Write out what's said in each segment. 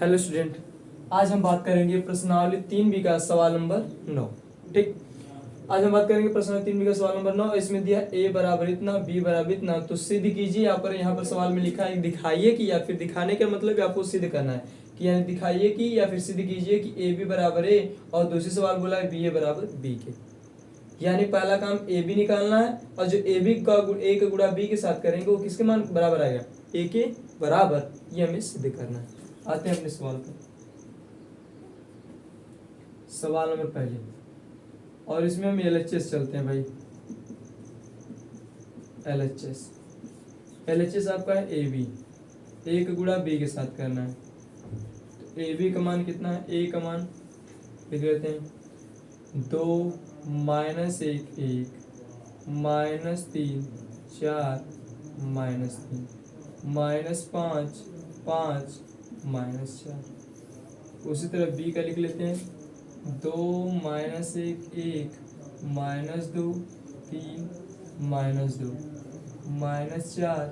Hello student, आज हम बात करेंगे प्रश्नावली 3B का सवाल नंबर 9। ठीक, आज हम बात करेंगे प्रश्नावली 3B का सवाल नंबर 9। इसमें दिया a बराबर इतना, b बराबर इतना, तो सिद्ध कीजिए। यहाँ पर सवाल में लिखा है दिखाइए कि, या फिर दिखाने का मतलब आपको सिद्ध करना है कि, यानी दिखाइए कि या फिर सिद्ध कीजिए कि a b बराबर a, और दूसरी सवाल बोला है b a बराबर b के। यानी पहला काम a b निकालना है, और जो a b का a का गुणा b के साथ करेंगे वो किसके मान बराबर आएगा, a के बराबर। ये हमें सिद्ध करना है। आते हैं अपने सवाल पर। सवाल नंबर पहले, और इसमें हम LHS चलते हैं भाई। LHS आपका है AB, a का गुणा b के साथ करना है। तो AB का मान कितना है, a का मान लिख लेते हैं 2 minus 1 1 minus 3 4 minus 3 minus 5 5 minus 4। उसी तरह b का लिख लेते हैं 2 माइनस 1 1 माइनस 2 3 माइनस 2 माइनस 4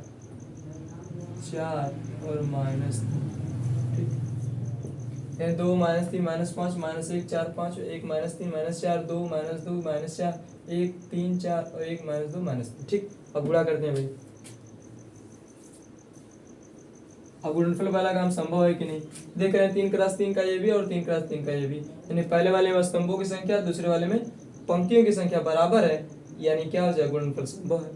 4 और माइनस 3। ठीक, 2 minus 3 minus 5 minus 1 4 5 1 minus 3 minus 4 2 minus 4 1 3 4 और 1 माइनस 2 माइनस 3। ठीक, अब गुणा करते हैं भाई। अब गुणनफल वाला काम संभव है कि नहीं, देख रहे हैं 3 क्रॉस 3 का ये भी और 3 क्रॉस 3 का ये भी, यानी पहले वाले में स्तंभों की संख्या, दूसरे वाले में पंक्तियों की संख्या बराबर है, यानी क्या हो जाएगा, गुणनफल संभव है।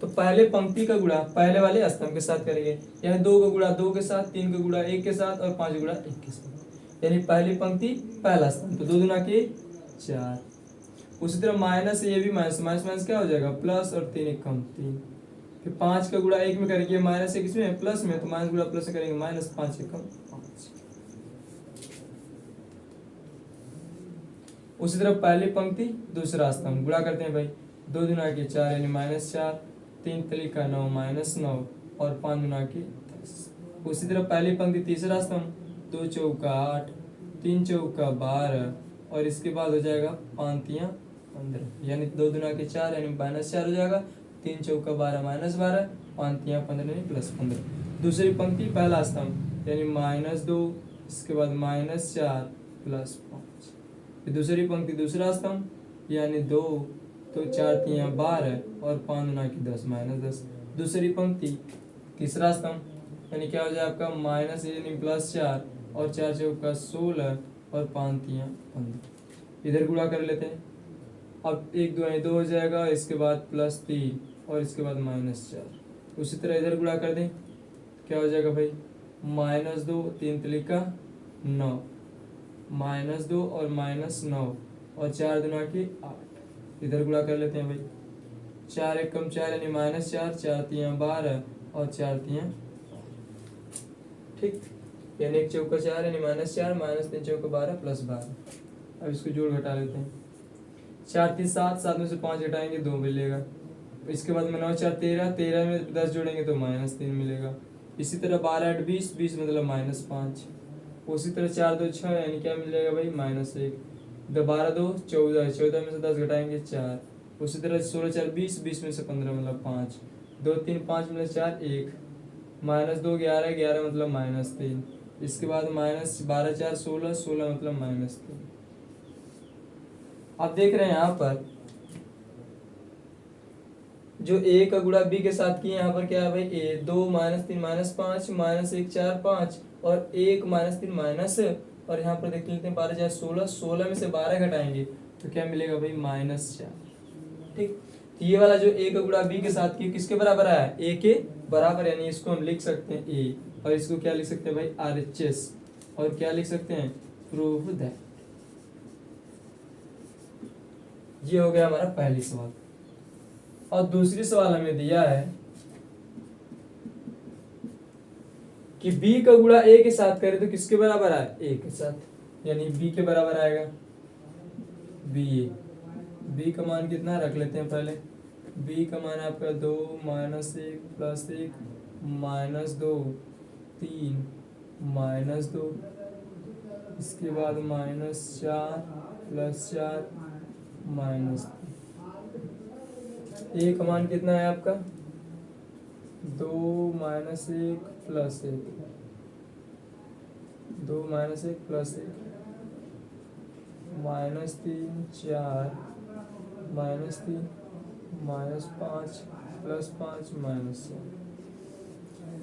तो पहले पंक्ति का गुणा पहले वाले स्तंभ के साथ करेंगे, यानी 2 का गुणा 2 के साथ, 3 का गुणा 1 के साथ और 5 का गुणा 1 के साथ, यानी पहली पंक्ति पहला स्तंभ, तो 2 दुना के 4। उसी तरह माइनस ये भी माइनस माइनस माइनस क्या हो जाएगा, प्लस, और 3 एक कम 3। फिर 5 का गुणा 1 में करेंगे, माइनस 1 इसमें प्लस में, तो माइनस गुणा प्लस से करेंगे माइनस 5 एक कम 5। उसी तरह पहली पंक्ति दूसरा स्तंभ गुणा करते हैं भाई, 2 दुना के 4 यानी माइनस 4, 3 तली का 9 माइनस 9 और 5 दुना के 10। उसी तरह पहली पंक्ति तीसरा स्तंभ, 2 चौका 8 3 चौका 12 और इसके बाद हो जाएगा 5 तियां 15, यानी 2 दुना के 4 यानी माइनस 4 हो जाएगा, 3 चौका 12 माइनस 12 5 तियां 15 यानी प्लस 15। दूसरी पंक्ति पहला स्तंभ यानी माइनस 2, इसके बाद माइनस 4 प्लस 5। फिर दूसरी पंक्ति दूसरा स्तंभ यानी 2, तो 4 तियां 12 और 5 दुना की 10 माइनस 10। दूसरी पंक्ति तीसरा स्तंभ यानी क्या हो जाए आपका, माइनस यानी प्लस 4 और 4 चौका 16 और 5 तियां 15। इधर गुणा कर लेते हैं। अब 1 2 2 हो जाएगा, इसके बाद प्लस 3 और इसके बाद माइनस 4। उसी तरह इधर गुणा कर दें, क्या हो जाएगा भाई, माइनस 2 3 तिली का 9 माइनस 2 और माइनस 9 और 4 दुना की 8। इधर गुणा कर लेते हैं भाई, 4 एक कम 4 यानी माइनस 4 4 तियां 12 और 4 तियां 8। ठीक, यानी 1 चौका 4 यानी माइनस 4 माइनस 3 चौका 12 प्लस 12। अब इसको जोड़ घटा लेते हैं, 4 3 7 7 में से 5 घटाएंगे 2 मिलेगा। इसके बाद में 9 4 13 13 में 10 जोड़ेंगे तो माइनस 3 मिलेगा। इसी तरह 12 8 20 20 मतलब माइनस 5। उसी तरह 4 2 6 यानी क्या मिल जाएगा भाई, माइनस 1। 12 2 14 14 में से 10 घटाएंगे 4। उसी तरह 16 4 20 20 में से 15 मतलब 5। 2 3 5 मतलब 4 1 माइनस 2 11 11 मतलब माइनस 3। इसके बाद माइनस 12 4 16 16 मतलब माइनस 3। आप देख रहे हैं यहाँ पर जो a का गुणा b के साथ किए, यहाँ पर क्या है भाई, a 2 माइनस 3 माइनस 5 माइनस 1 4 5 और 1 माइनस 3 माइनस, और यहाँ पर देख लेते हैं 12 4 16 16 में से 12 घटाएंगे तो क्या मिलेगा भाई, माइनस 4। ठीक, तो ये वाला जो a का गुणा b के साथ किए किसके बराबर आया, a के बराबर, यानी इसको हम लिख सकते हैं a, और इसको क्या लिख सकते हैं भाई, RHS, और क्या लिख सकते हैं, प्रूव दैट। ये हो गया हमारा पहली सवाल। और दूसरी सवाल हमें दिया है कि b का गुणा a के साथ करें तो किसके बराबर आए, a के साथ, यानी b के बराबर आएगा b का मान कितना रख लेते हैं पहले, b का मान आपका 2 माइनस 1 प्लस 1 माइनस 2 3 माइनस 2, इसके बाद माइनस 4 प्लस 4 माइनस। a का मान कितना है आपका, 2 minus 1 plus 1 2 minus 1 plus 1 minus 3 4 minus 3 minus 5 plus 5 minus 4,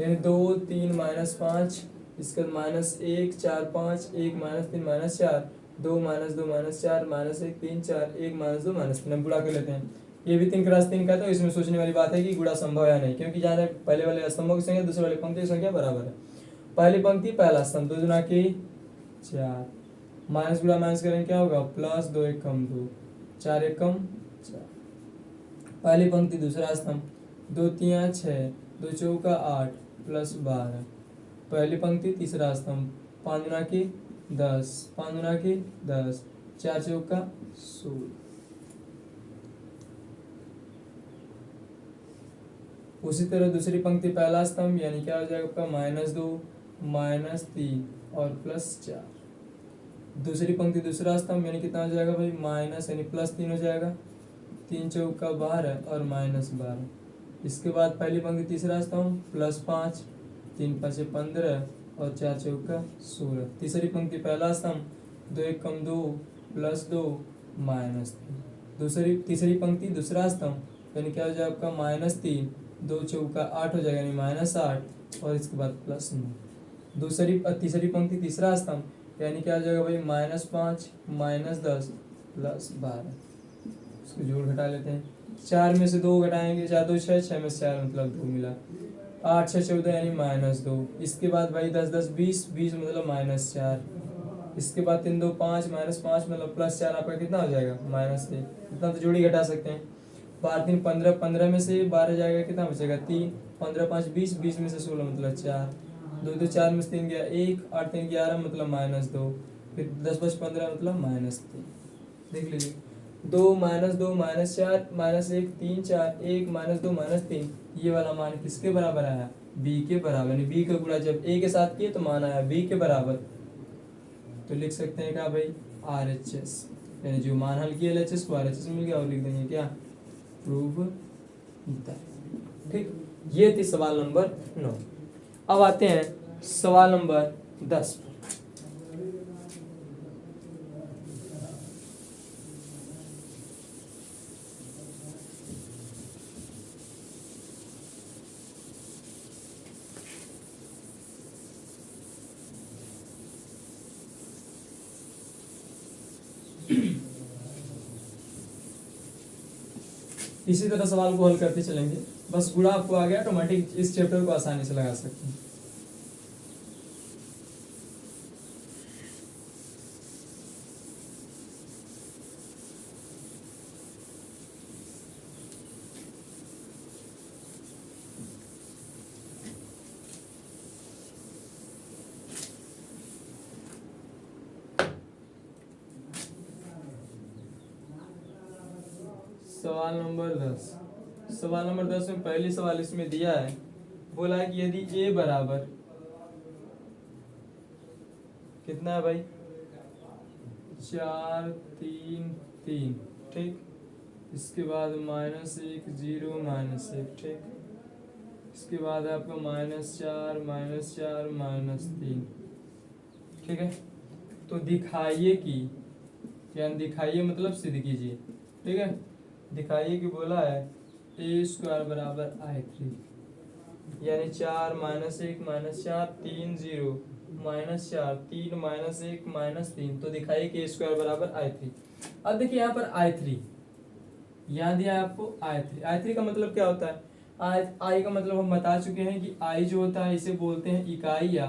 यानी 2 3 माइनस 5, इसके बाद minus 1 4 5 1 minus 3 minus 4 2 minus 2 minus 4 minus 1 3 4 1 minus 2 minus 3। हम गुणा कर लेते हैं, ये भी 3 क्रॉस 3 का है, तो इसमें सोचने वाली बात है कि गुणा संभव है या नहीं, क्योंकि जहाँ तक पहले वाले स्तंभों की संख्या दूसरे वाले पंक्ति की संख्या बराबर है। पहली पंक्ति पहला स्तंभ 2 गुना की 4, माइनस गुणा माइनस करेंगे क्या होगा प्लस 2 1 कम 2 4 1 कम 4। पहली पंक्ति दूसरा स्तंभ 2 3 6 2 चौका 8 प्लस 12। पहली पंक्ति तीसरा स्तंभ 5 गुना की 10 5 गुना की 10 4 चौका 16। उसी तरह दूसरी पंक्ति पहला स्तंभ यानी क्या हो जाएगा आपका -2 -3 और +4। दूसरी पंक्ति दूसरा स्तंभ यानी कितना हो जाएगा भाई माइनस यानी +3 हो जाएगा, 3 चौका 12 और -12। इसके बाद पहली पंक्ति तीसरा स्तंभ +5 3 5 15 और 4 चौका 16। तीसरी पंक्ति पहला स्तंभ 2 1 कम 2 +2 -3। तीसरी पंक्ति दूसरा स्तंभ यानी क्या हो जाएगा आपका -3 2 चौका 8 हो जाएगा यानी -8 और इसके बाद +9। तीसरी पंक्ति तीसरा स्तंभ यानी क्या हो जाएगा भाई -5 -10 +12। इसको जोड़ घटा लेते हैं, 4 में से 2 घटाएंगे 4 2 6 6 में से 4 मतलब 2 मिला, 8 6 14 यानी -2। इसके बाद भाई 10 10 20 20 मतलब -4। इसके बाद 3 2 5 -5 मतलब +4 आपका कितना हो जाएगा -1। इतना तो जोड़ी घटा सकते हैं। 12 3 15 15 में से 12 जाएगा कितना बचेगा 3 15 5 20 20 में से 16 मतलब 4 2 2 4 में से 3 गया 1 8 3 11 मतलब -2, फिर 10 5 15 मतलब -3। देख लीजिए 2 -2 -4 -1 3 4 1 -2 -3, ये वाला मान किसके बराबर आया b के बराबर, यानी b का गुणा जब a के साथ किए तो मान आया b के बराबर। तो लिख सकते हैं क्या भाई RHS, यानी जो मान हल किया LHS को RHS मिल गया और लिख देंगे क्या प्रूव दैट। ठीक, ये थी सवाल नंबर 9। अब आते हैं सवाल नंबर 10 पर। इसी तरह सवाल को हल करते चलेंगे, बस गुणा आपको आ गया ऑटोमेटिक इस चैप्टर को आसानी से लगा सकते हैं। सवाल नंबर 10 में पहली सवाल इसमें दिया है, बोला है कि यदि a बराबर कितना है भाई 4 3 3, ठीक, इसके बाद -1 0 -1, ठीक, इसके बाद है आपका -4 -3, ठीक है। तो दिखाइए कि, क्या दिखाइए मतलब सिद्ध कीजिए, ठीक है। दिखाइए कि बोला है a² बराबर i3, यानी 4 -1 -4 3 0 -4 3 -1 -3, तो दिखाइए कि a² बराबर i3। अब देखिए यहाँ पर i3 यहाँ दिया है आपको i3 का मतलब क्या होता है i का मतलब हम बता चुके हैं कि i जो होता है इसे बोलते हैं इकाई या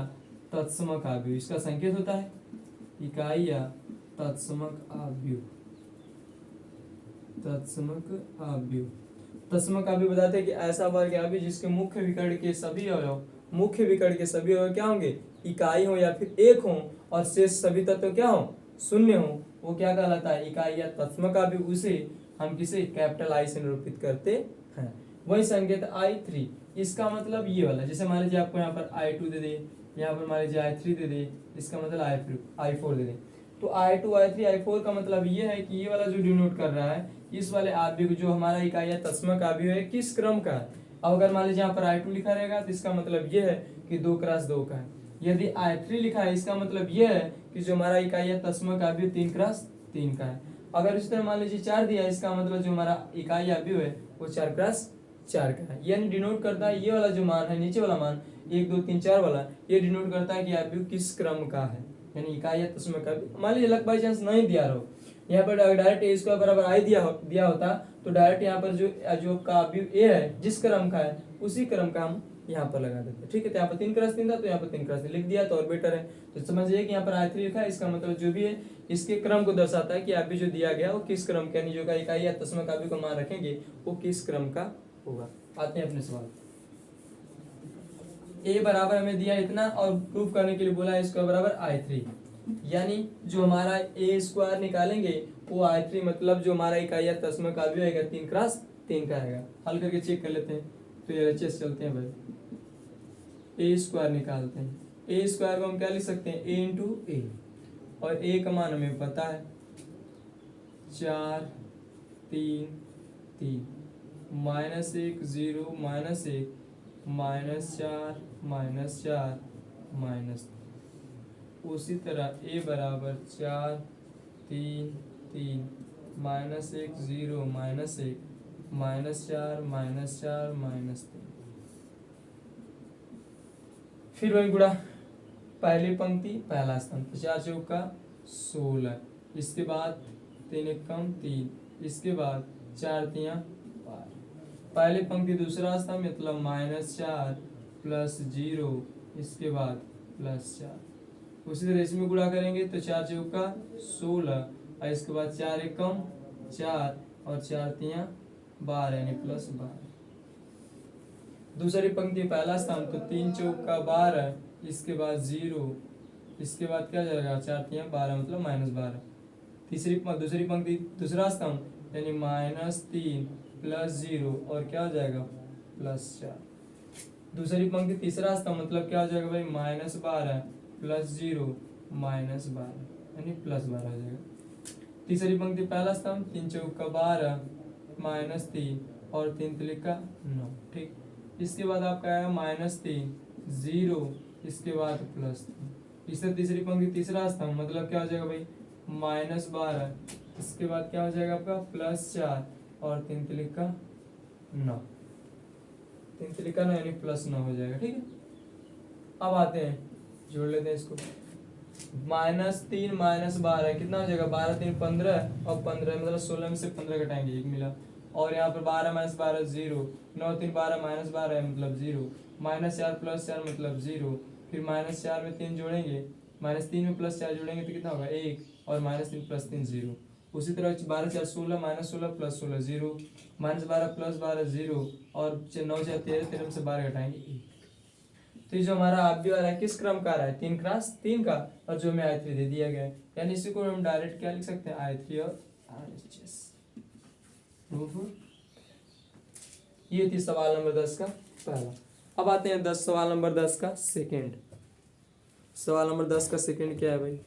तत्समक आव्यूह, इसका संकेत होता है इकाई या तत्समक आव्यूह। तत्समक आव्यूह बताते हैं कि ऐसा वर्ग आव्यूह जिसके मुख्य विकर्ण के सभी अवयव क्या होंगे इकाई हो या फिर एक हो और शेष सभी तत्व क्या हो शून्य हो, वो क्या कहलाता है इकाई या तत्समक आव्यूह। उसे हम किसे कैपिटल I से निरूपित करते हैं। वही संकेत i3, इसका मतलब ये वाला, जैसे मान लीजिए आपको यहाँ पर i2 दे दे, यहाँ पर मान लीजिए i3 दे दे, इसका मतलब i4 दे दे, तो i2 i3 i4 का मतलब ये है कि ये वाला जो डिनोट कर रहा है इस वाले आव्यूह जो हमारा इकाई या तत्समक आव्यूह है किस क्रम का है। अब अगर मान लीजिए यहाँ पर i2 लिखा रहेगा तो इसका मतलब ये है कि 2 × 2 का है। यदि I3 लिखा है इसका मतलब यह है कि जो हमारा इकाई है तस्मक अवयव 3x3 का है। अगर इस तरह मान लीजिए 4 दिया है इसका मतलब जो हमारा इकाई अवयव है वो 4x4 का है। यानी डिनोट करता है ये वाला जो मान है नीचे वाला मान 1 2 3 4 वाला, ये डिनोट करता है कि अवयव किस क्रम का है, यानी इकाई या तस्मक अवयव। मान लीजिए लक बाई चांस नहीं दिया रहो, यहाँ पर डायरेक्ट ए स्क्वायर बराबर आई दिया होता तो डायरेक्ट यहाँ पर जो का अवयव ए है जिस क्रम का है उसी क्रम का हम यहाँ पर लगा देते हैं। ठीक है, तो यहाँ पर 3x3 था तो यहाँ पर 3x3 लिख दिया तो और बेटर है। तो समझिए कि यहाँ पर I3 लिखा है, इसका मतलब जो भी है इसके क्रम को दर्शाता है कि अभी जो दिया गया वो किस क्रम का, यानी जो का इकाई या तस्मक अवयव का मान रखेंगे वो किस क्रम का होगा। आते हैं अपने सवाल। ए बराबर हमें दिया इतना और प्रूफ करने के लिए बोला है इसका बराबर I3, यानी जो हमारा ए स्क्वायर निकालेंगे वो I3 मतलब जो हमारा इकाई या तस्मक अवयव आएगा 3x3 का आएगा। हल करके चेक कर लेते हैं। तो ये एलएचएस चलते हैं भाई, ए स्क्वायर निकालते हैं। ए स्क्वायर को हम क्या लिख सकते हैं, ए इंटू ए, और ए का मान हमें पता है 4 3 3 -1 0 -1 -4 -4 -3। उसी तरह ए बराबर 4 3 3 -1 0 -1 -4 -4 -3। फिर वही गुणा, पहली पंक्ति पहला स्तंभ 4 चौका 16, इसके बाद 3 एकम 3, इसके बाद 4 तिया 12। पहली पंक्ति दूसरा स्तंभ मतलब -4 +0, इसके बाद +4। उसी तरह इसमें गुणा करेंगे तो 4 चौका 16 और इसके बाद 4 एकम 4 और 4 तिया 12 यानी +12। दूसरी पंक्ति पहला स्तंभ तो 3 चौका 12, इसके बाद 0, इसके बाद क्या जाएगा 4 तिया 12 मतलब -12। दूसरी पंक्ति दूसरा स्तंभ यानी -3 +0 और क्या हो जाएगा +4। दूसरी पंक्ति तीसरा स्तंभ मतलब क्या हो जाएगा भाई -12 +0 -12 यानी +12 हो जाएगा। तीसरी पंक्ति पहला स्तंभ 3 चौका 12 -3 और 3 तिलिका 9। ठीक, इसके बाद आपका आएगा -3 0, इसके बाद +3। इससे तीसरी पंक्ति तीसरा स्तंभ मतलब क्या हो जाएगा भाई -12, इसके बाद क्या हो जाएगा आपका +4 और 3 तिलिका 9, 3 तिलिका 9 यानी +9 हो जाएगा। ठीक है, अब आते हैं जोड़ लेते हैं इसको। -3 -12 कितना हो जाएगा 12 3 15 और 15 मतलब 16 में से 15 घटाएंगे 1 मिला, और यहाँ पर 12 -12 0, 9 3 12 -12 है मतलब 0, -4 +4 मतलब 0, फिर -4 में 3 जोड़ेंगे, -3 में +4 जोड़ेंगे तो कितना होगा 1, और -3 +3 0। उसी तरह 12 4 16 -16 +16 0, -12 +12 0, और 9 4 13 13 में से 12 घटाएंगे 1। तो ये जो हमारा अवयव आ रहा है किस क्रम का आ रहा है 3x3 का, और जो हमें I3 दे दिया गया है, यानी इसी को हम डायरेक्ट क्या लिख सकते हैं I3 और RHS। ये थी सवाल नंबर 10 का पहला। अब आते हैं सवाल नंबर 10 का सेकंड। सवाल नंबर 10 का सेकंड क्या है भाई,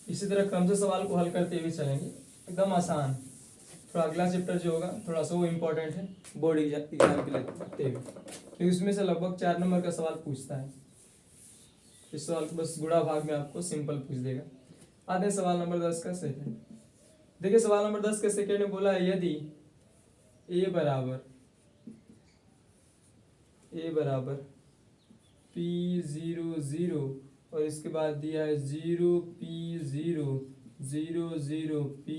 इसी तरह क्रम से सवाल को हल करते हुए चलेंगे, एकदम आसान। थोड़ा अगला चैप्टर जो होगा थोड़ा सा वो इम्पोर्टेंट है बोर्ड एग्जाम के लिए, क्योंकि उसमें से लगभग 4 नंबर का सवाल पूछता है। इस सवाल को बस गुणा भाग में आपको सिंपल पूछ देगा। आते हैं सवाल नंबर 10 का सेकंड। देखिए सवाल नंबर 10 का सेकंड ने बोला है यदि ए बराबर P0 0 और इसके बाद दिया है 0 P0 0 0 P,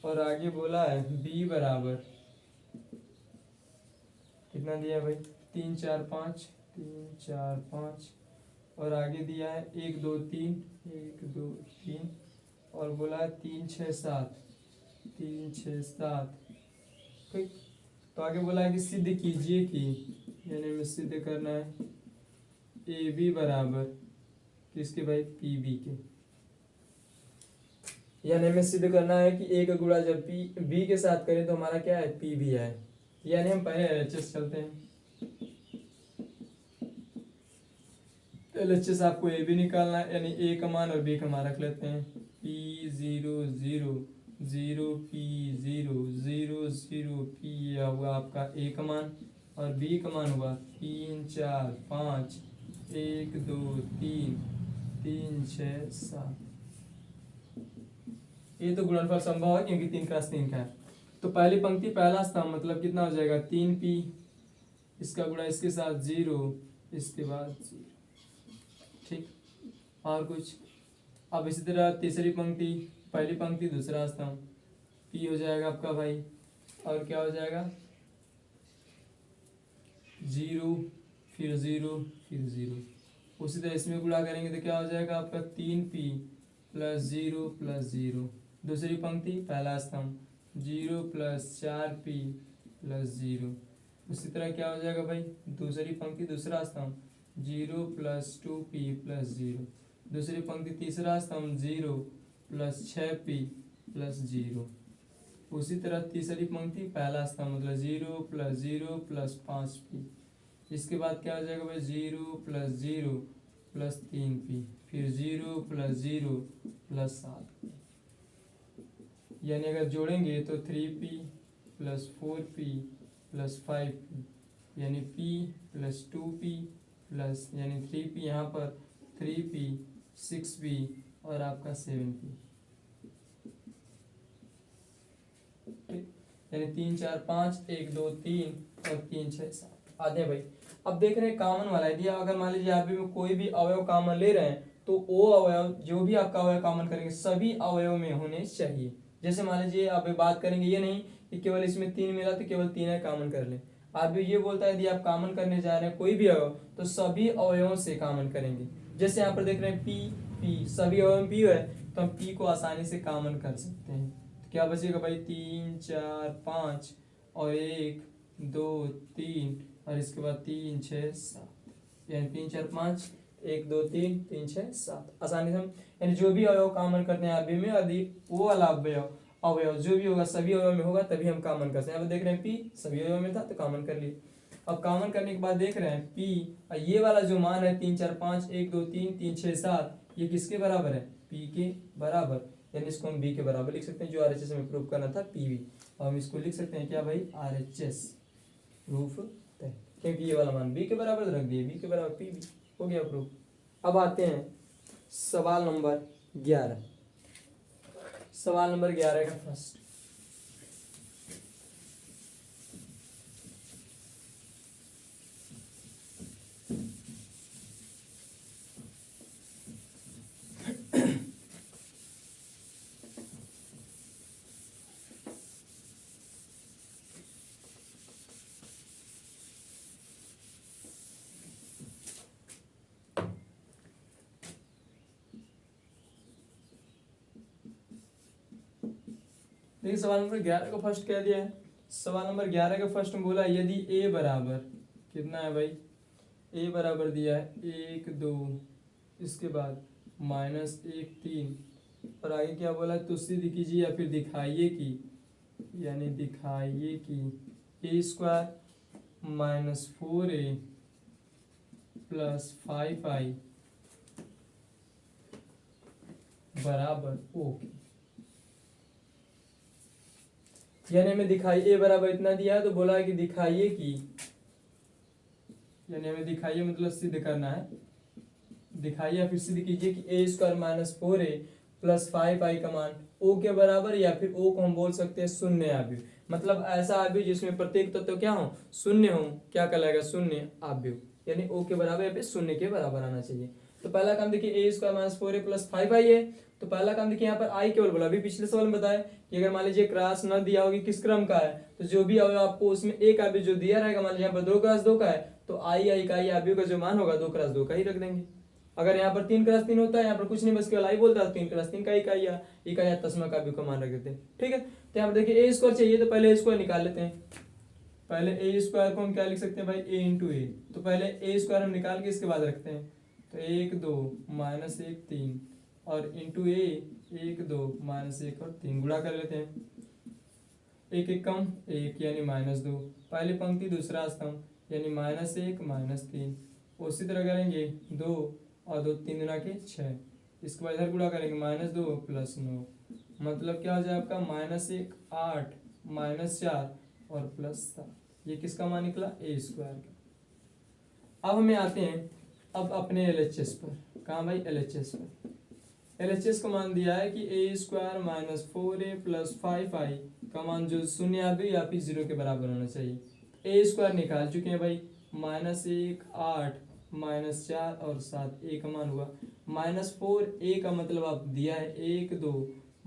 और आगे बोला है B बराबर कितना दिया है भाई 3 4 5 3 4 5, और आगे दिया है 1 2 3 1 2 3, और बोला है 3 6 7 3 6 7। ठीक, तो आगे बोला है कि सिद्ध कीजिए कि, यानी हमें सिद्ध करना है ए बी बराबर किसके भाई पी बी के, यानी हमें सिद्ध करना है कि ए का गुणा जब पी बी के साथ करें तो हमारा क्या है पी बी है। यानी हम पहले एलएचएस चलते हैं। एलएचएस आपको ए भी निकालना है, यानी ए का मान और बी का मान रख लेते हैं। P zero zero zero P zero zero zero P, यह हुआ आपका ए का मान, और बी का मान हुआ 3 4 5 1 2 3 3 6 7। ये तो गुणनफल संभव है क्योंकि 3 × 3 का है। तो पहली पंक्ति पहला स्तंभ मतलब कितना हो जाएगा 3p, इसका गुणा इसके साथ 0, इसके बाद 0। ठीक, और कुछ। अब इसी तरह तीसरी पंक्ति पहली पंक्ति दूसरा स्तंभ, p हो जाएगा आपका भाई, और क्या हो जाएगा 0 फिर 0 फिर 0। उसी तरह इसमें गुणा करेंगे तो क्या हो जाएगा आपका 3p + 0 + 0। दूसरी पंक्ति पहला स्तंभ 0 + 4p + 0। उसी तरह क्या हो जाएगा भाई दूसरी पंक्ति दूसरा स्तंभ 0 + 2p + 0। दूसरी पंक्ति तीसरा स्तंभ 0 + 6p + 0। उसी तरह तीसरी पंक्ति पहला स्तंभ मतलब 0 + 0 + 5p। इसके बाद क्या हो जाएगा भाई 0 + 0 + 3p, फिर 0 + 0 + 7p। यानी अगर जोड़ेंगे तो 3p + 4p + 5p, यानी p + 2p प्लस यानी 3p यहाँ पर 3p 6p और आपका 7p। यानी 3 4 5 1 2 3 और 3 6 7 आते हैं भाई। अब देख रहे हैं कॉमन वाला है दिया, अगर मान लीजिए आप भी में कोई भी अवयव कॉमन ले रहे हैं तो वो अवयव जो भी आपका अवयव कॉमन करेंगे सभी अवयव में होने चाहिए। जैसे मान लीजिए आप बात करेंगे ये नहीं कि केवल इसमें 3 मिला तो केवल 3 है कॉमन कर लें। आप भी ये बोलता है यदि आप कॉमन करने जा रहे हैं कोई भी अवयव तो सभी अवयवों से कॉमन करेंगे। जैसे यहाँ पर देख रहे हैं पी सभी अवयव में पी है तो हम पी को आसानी से कॉमन कर सकते हैं। तो क्या बचेगा भाई 3 4 5 और 1 2 3 और इसके बाद 3 6 7, यानी 3 4 5 1 2 3 3 6 7 आसानी से हम यानी जो भी अवयव कॉमन करते हैं अभी में यदि वो वाला अवयव अवयव जो भी होगा सभी अवयव में होगा तभी हम कॉमन करते हैं। अब देख रहे हैं पी सभी अवयव में था तो कॉमन कर लिए। अब कॉमन करने के बाद देख रहे हैं पी ये वाला जो मान है 3 4 5 1 2 3 3 6 7 ये किसके बराबर है पी के बराबर, यानी इसको हम बी के बराबर लिख सकते हैं। जो आरएचएस हमें प्रूफ करना था पीवी, और हम इसको लिख सकते हैं क्या भाई आरएचएस प्रूफ है, क्योंकि ये वाला मान बी के बराबर रख दिए बी के बराबर पीवी हो गया प्रूफ। अब आते हैं सवाल नंबर 11। सवाल नंबर 11 का फर्स्ट देखिए सवाल नंबर 11 को फर्स्ट कह दिया है। सवाल नंबर 11 का फर्स्ट में बोला यदि ए बराबर कितना है भाई ए बराबर दिया है 1 2 इसके बाद -1 3 और आगे क्या बोला तो सिद्ध कीजिए या फिर दिखाइए कि यानी दिखाइए कि a² - 4a + 5i बराबर ओके। यानी हमें दिखाई ए बराबर इतना दिया है तो बोला है कि दिखाइए कि यानी हमें दिखाइए मतलब सिद्ध करना है, दिखाइए या फिर सिद्ध कीजिए कि a² - 4a + 5i का मान o के बराबर या फिर o को हम बोल सकते हैं शून्य आव्यूह, मतलब ऐसा आव्यूह जिसमें प्रत्येक तत्व क्या हो शून्य हो, क्या कहलाएगा शून्य आव्यूह, यानी o के बराबर या फिर शून्य के बराबर आना चाहिए। तो पहला काम देखिए a² - 4a + 5i है, तो पहला काम देखिए यहाँ पर आई केवल बोला, अभी पिछले सवाल में बताया कि अगर मान लीजिए क्रॉस न दिया होगी किस क्रम का है तो जो भी अवयव आपको उसमें एक अवयव जो दिया रहेगा मान लीजिए यहाँ पर 2 × 2 का है तो आई इकाई अवयव का जो मान होगा 2 × 2 का ही रख देंगे। अगर यहाँ पर 3 × 3 होता है यहाँ पर कुछ नहीं बस केवल आई बोलता है 3 × 3 का इकाई तस्मा का अवयव का मान रख देते हैं। ठीक है, तो यहाँ पर देखिए a² चाहिए तो पहले a² निकाल लेते हैं। पहले a² को हम क्या लिख सकते हैं भाई a × a, तो पहले a² हम निकाल के इसके बाद रखते हैं तो 1 2 -1 3 और इंटू a 1 2 -1 और 3 गुणा कर लेते हैं। 1 1 कम 1 यानी -2 पहली पंक्ति दूसरा स्तंभ यानी -1 -3। उसी तरह करेंगे 2 और 2 3 दूना के 6, इसके बाद इधर गुणा करेंगे -2 + 9, मतलब क्या हो जाए आपका -1 8 -4 और +7। ये किसका मान निकला? a² का। अब हमें आते हैं अब अपने LHS पर। कहाँ भाई? LHS पर। LHS का मान दिया है कि a² - 4a + 5i का मान जो शून्य या फिर 0 के बराबर होना चाहिए। a² निकाल चुके हैं भाई, -1 8 -4 और 7, a का मान हुआ -4a का मतलब आप दिया है 1 2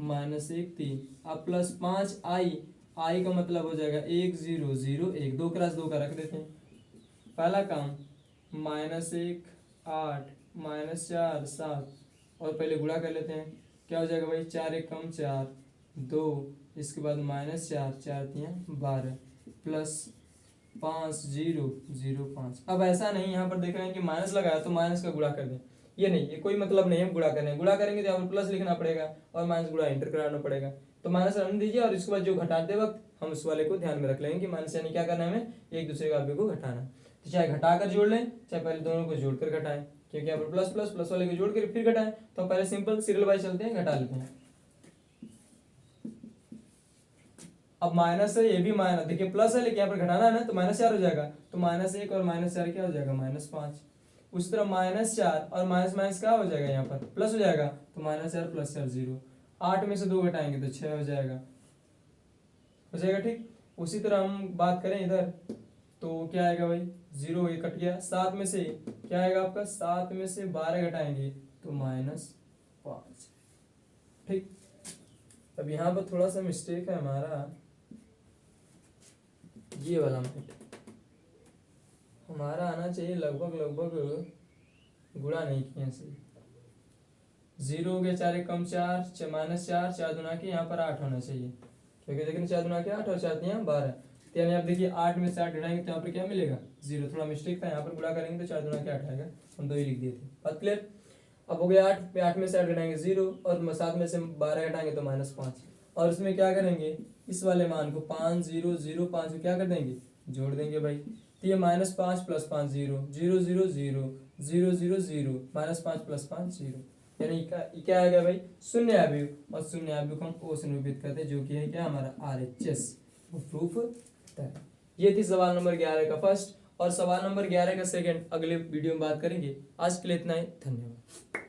-1 3, अब +5i, i का मतलब हो जाएगा 1 0 0 1, 2 क्रॉस 2 का रख देते हैं। पहला काम -1 8 -4 7 और पहले गुणा कर लेते हैं, क्या हो जाएगा भाई? 4 1 कम 4 2, इसके बाद -4 4 3 12 +5 0 0 5। अब ऐसा नहीं यहाँ पर देख रहे हैं कि माइनस लगाया तो माइनस का गुणा कर दें, ये नहीं, ये कोई मतलब नहीं है गुणा करने। गुणा करेंगे तो यहाँ पर प्लस लिखना पड़ेगा और माइनस गुणा इंटर कराना पड़ेगा। तो माइनस रहने दीजिए और इसके बाद जो घटाते वक्त हम उस वाले को ध्यान में रख लेंगे कि माइनस यानी क्या करना है, हमें एक दूसरे का को घटाना। तो चाहे घटाकर जोड़ लें, चाहे पहले दोनों को जोड़कर घटाएं, क्योंकि यहाँ पर प्लस प्लस प्लस वाले को जोड़ कर फिर घटाएं। तो पहले सिंपल सीरियल वाइज चलते हैं, घटा लेते हैं। अब माइनस है, ये भी माइनस, देखिए प्लस है लेकिन यहाँ पर घटाना है ना, तो -4 हो जाएगा। तो -1 और -4 क्या हो जाएगा? -5। उसी तरह -4 और माइनस क्या हो जाएगा? यहाँ पर प्लस हो जाएगा। तो -4 + 4 0। 8 में से 2 घटाएंगे तो 6 हो जाएगा, ठीक। उसी तरह हम बात करें इधर, तो क्या आएगा भाई? 0 ये कट गया। 7 में से क्या आएगा आपका? 7 में से 12 घटाएंगे तो -5, ठीक। अब यहाँ पर थोड़ा सा मिस्टेक है हमारा, ये वाला मिनट हमारा आना चाहिए लगभग गुणा नहीं किया सही। 0 हो गया, 4 1 कम 4 -4 4 दूना के यहाँ पर 8 होना चाहिए, क्योंकि देखिए 4 दूना के 8 और 4 यहाँ 12। तो यानी आप देखिए 8 में से 8 घटाएंगे तो यहाँ पर क्या मिलेगा? 0। थोड़ा मिस्टेक था, यहाँ पर गुणा करेंगे तो 4 दूना के 8 आएगा, हम 2 ही लिख दिए थे। बात क्लियर? अब हो गया 8 में से 8 घटाएंगे 0 और 7 में से 12 घटाएंगे तो -5। और इसमें क्या करेंगे? इस वाले मान को 5 0 0 5 को क्या कर देंगे? जोड़ देंगे भाई। तो ये -5 + 5 0 0 0 0 0 0 0 -5 + 5 0, यानी क्या आ गया भाई? शून्य अवयव। और शून्य अवयव को हम ओ से निरूपित करते हैं, जो कि है क्या हमारा? RHS। प्रूफ है। ये थी सवाल नंबर 11 का फर्स्ट, और सवाल नंबर 11 का सेकंड अगले वीडियो में बात करेंगे। आज के लिए इतना ही, धन्यवाद।